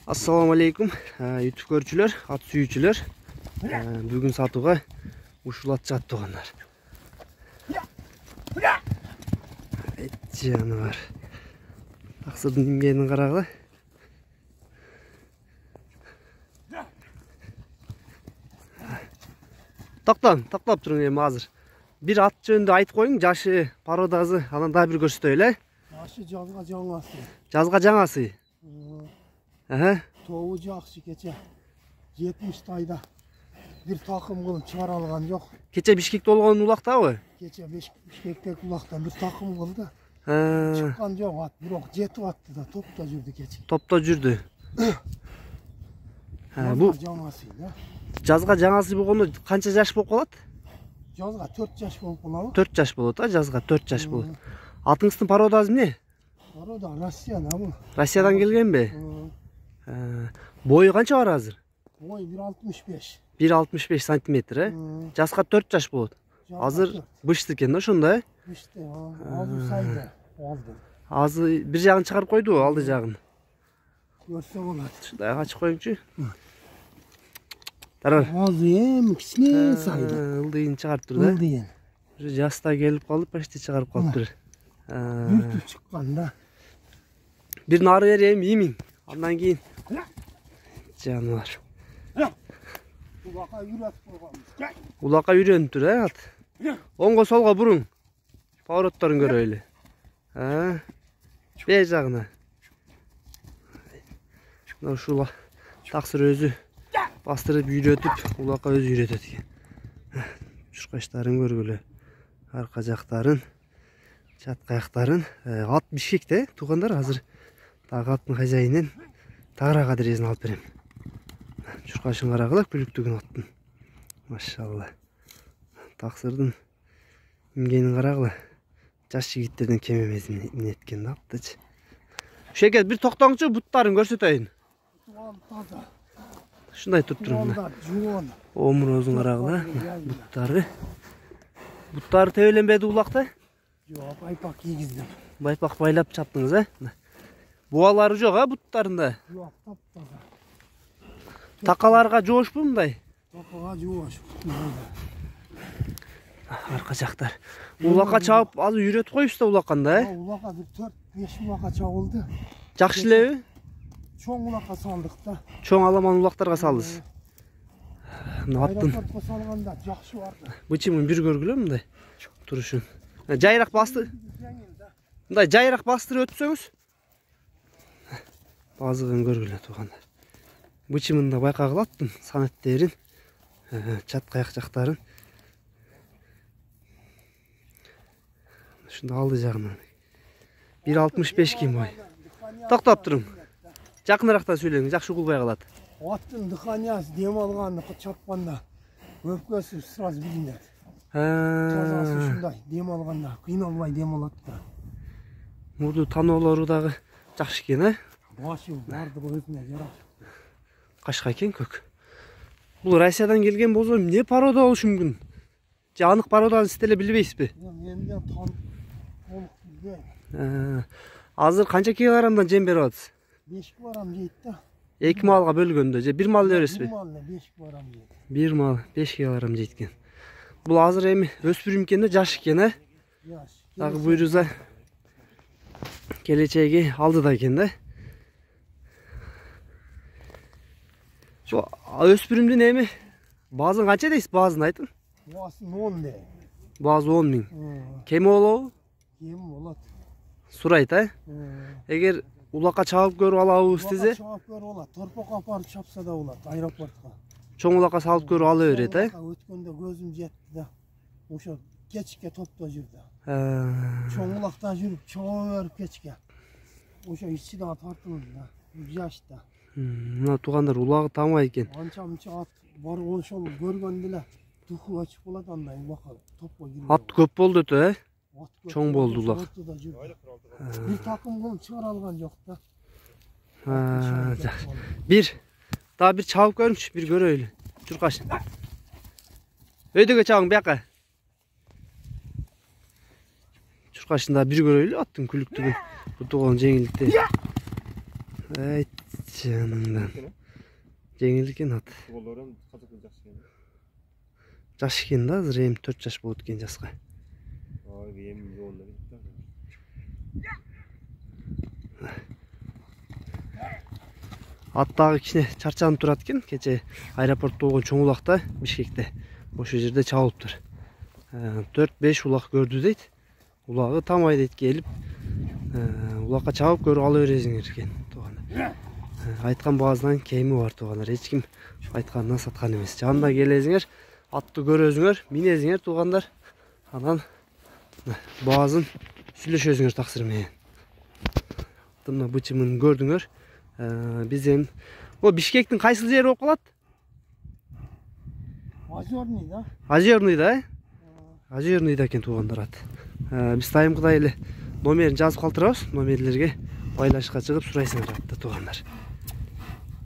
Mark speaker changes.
Speaker 1: Assalamu alaikum YouTube көрүүчүлөр, ат сүйүүчүлөр. Бүгүн сатууга ушул ат жаттыгандар. Жаныбар. Аксырдын имгенин карагыла. Токтоп туруң эми азыр. Бир ат жөнүндө айтып коюң, жашы, породасы, анан дагы бир көрсөтөлү.
Speaker 2: Жашы жазга жаңасы.
Speaker 1: Жазга жаңасы.
Speaker 2: Тобу жакшы кече 70 тайда бир такым кылып чыгара алган жок.
Speaker 1: Кече Бишкекте болгон улактабы?
Speaker 2: Кече Бишкектеги улакта бир такым кылды. Чыккан жок ат, бирок жетип атты да топто жүрдү кече.
Speaker 1: Топто жүрдү. Бул
Speaker 2: жаңасы да.
Speaker 1: Жазга жаңасы болгондо канча жаш болуп калат?
Speaker 2: Жазга 4 жаш болуп калабы?
Speaker 1: 4 жаш болот, жазга 4 жаш болот. Атыңыздын породасы эмне?
Speaker 2: Порода Россияда бул.
Speaker 1: Россиядан келгенби? Бою канча бар азыр?
Speaker 2: Бой 1.65.
Speaker 1: 1.65 сантиметр, Жаска 4 жаш болот. Азыр бышты экен да ошондо,
Speaker 2: Бышты, азыр сайды алды.
Speaker 1: Азыр бир жагын чыгарып койду, алды жагын.
Speaker 2: Көрсө болот.
Speaker 1: Шундай ачып коюңчу. Тарар.
Speaker 2: Азыр эми кичине сайды.
Speaker 1: Ылдыйын чыгарып тур да.
Speaker 2: Ылдыйын.
Speaker 1: Жаста келип калып, почти чыгарып калыптыр.
Speaker 2: Бүртүп чыккан да.
Speaker 1: Бир нары берем, иймиң. Андан кийин жаныбар.
Speaker 2: Улака үйрөтүп койгонбуз.
Speaker 1: Улакка үйрөнүп тур, ат. Оңго солго буруң. Поворотторун көрөйлү. Бер жагына. Ушул таксыр өзү бастырып үйрөтүп, улакка өзү үйрөтөт экен. Чуркачтарын көргүлө. Арка жактарын, чатка аяктарын. Ат Бишкекте туугандар, азыр дагы аттын хозяйынын тагырак адресин алып берем. Чуркашын карагыла, күлүктүгүн аттын. Машалла. Таксырдын имгенин карагыла. Жаш жигиттерден кем эмес минеткен да аттычы. Ушеке бир токтоңчу, буттарын көрсөтөйүн. Шундай туруп турмун. Омурозун карагыла, буттары. Буттары тебеленбеди улакта?
Speaker 2: Жок, байпак кийгиздим.
Speaker 1: Байпак байлап чаптыңыз, Буалары жок, буттарында?
Speaker 2: Жок, таптаза.
Speaker 1: Такаларга жоошпу мындай?
Speaker 2: Такага жоош.
Speaker 1: Арка жактар. Улакка чабып, азыр үйрөтүп коюпсуз да улакканда,
Speaker 2: Улакка бир 4-5 улакка чабылды.
Speaker 1: Жакшы элеби?
Speaker 2: Чоң улакка салдык да.
Speaker 1: Чоң аламан улактарга салдыңыз. Аттын
Speaker 2: Аэропортко салганда жакшы барды.
Speaker 1: бычымын бир көргүлө мындай турушун. Жайрак басты. Мындай жайрак бастырып өтсөңүз. Базыгын көргүлө туугандар. Бычымын да байкагыла аттын санеттерин, чатка аяк жактарын. Ушунда алды жагынан. 1.65 ким бой. Токтоп туруң. Жакынырактан сүйлөң, жакшы угулбай калат.
Speaker 2: Аттын дыханиясы дем алганды чапканда өпкөсү сразу билинет. Жазасы ушундай, дем алганда кыйналбай дем алат да.
Speaker 1: Мурду таноолору дагы жакшы экен,
Speaker 2: Башы бардыгы өзүнө жарашып.
Speaker 1: Кашка экен көк. Бул Россиядан келген болсо эмне порода болушу мүмкүн? Же анык породаны сиз деле билбейсизби?
Speaker 2: Мен де толук билбейм.
Speaker 1: Азыр канча килограммдан жем берип атасыз?
Speaker 2: 5 килограмм жейт да.
Speaker 1: 2 малга бөлгөндө же 1 мал бересизби?
Speaker 2: 1 мал 5 килограмм жейт.
Speaker 1: 1 мал 5 килограмм жейт экен. Бул азыр эми өспүрүм экен да, жаш экен,
Speaker 2: Жаш.
Speaker 1: Дагы буйруза келечеги алдыда экен да. Şu öspürümdün emi bazın kaça deysiz, bazın aytın?
Speaker 2: Bazın 10 dey.
Speaker 1: Bazı 10 bin. Kemi olu?
Speaker 2: Kemi olat.
Speaker 1: Surayt, Eger ulakka çabıp görüp alabız dizi?
Speaker 2: Ulakka çabıp görüp olat. Torpakka aparıp çapsa da olat, aeroportka.
Speaker 1: Çoğun ulakka salıp görüp alıveret,
Speaker 2: Ötkönde gözüm jetti da. Oşo keçike topta жүрдü. Çoğun ulakta жүрüp çabıp keçike. Oşo içi daha tartıldı da. Yaşta.
Speaker 1: Мына туугандар улагы тамай экен.
Speaker 2: Анча-мынча ат бар ошол көргөндө эле духу ачып калат, андай улакка топко кирген.
Speaker 1: Ат көп болду өтө, Чоң болду улак.
Speaker 2: Бир такым кылып чыгара алган жок да.
Speaker 1: Daha bir çabuk görmüş, bir göröylü. Çurkaş. Öydüge çabuk biyaka. Çurkaşın daha bir göröylü attın külüktügün. Bu tuğun jеңилдикте. Жаныңдан. Жеңіл екен ат.
Speaker 3: Олардан қазақ жақсы екен.
Speaker 1: Жаш екен да, азыр эми 4 жаш болот экен жаска.
Speaker 3: Эми жолунда кетти.
Speaker 1: Ат дагы кичине чарчанып турат экен. Кече аэропортто болгон чоң улакта, Бишкекте. Ошол жерде чабылыптыр. 4-5 улак көрдү дейт. Улагы тамай дейт келип, улакка чабып көрүп ала бересиңер экен туугандар. Айткан баазынан кеми бар туугандар. Эч ким айтканынан саткан эмес. Жанына келесиңер, атты көрөсүңөр, минесиңер туугандар. Анан баазын сүйлөшөсүңөр таксыр менен. Мына бычымын көрдүңөр. Биз эми Бишкектин кайсыл жери болуп калат?
Speaker 2: Озерныйда.
Speaker 1: Озерныйда, Озерныйда экен туугандар ат. Биз тайымкыдай эле номерин жазып калтырабыз. Номерлерге байлашка чыгып сурайсыңар атты туугандар.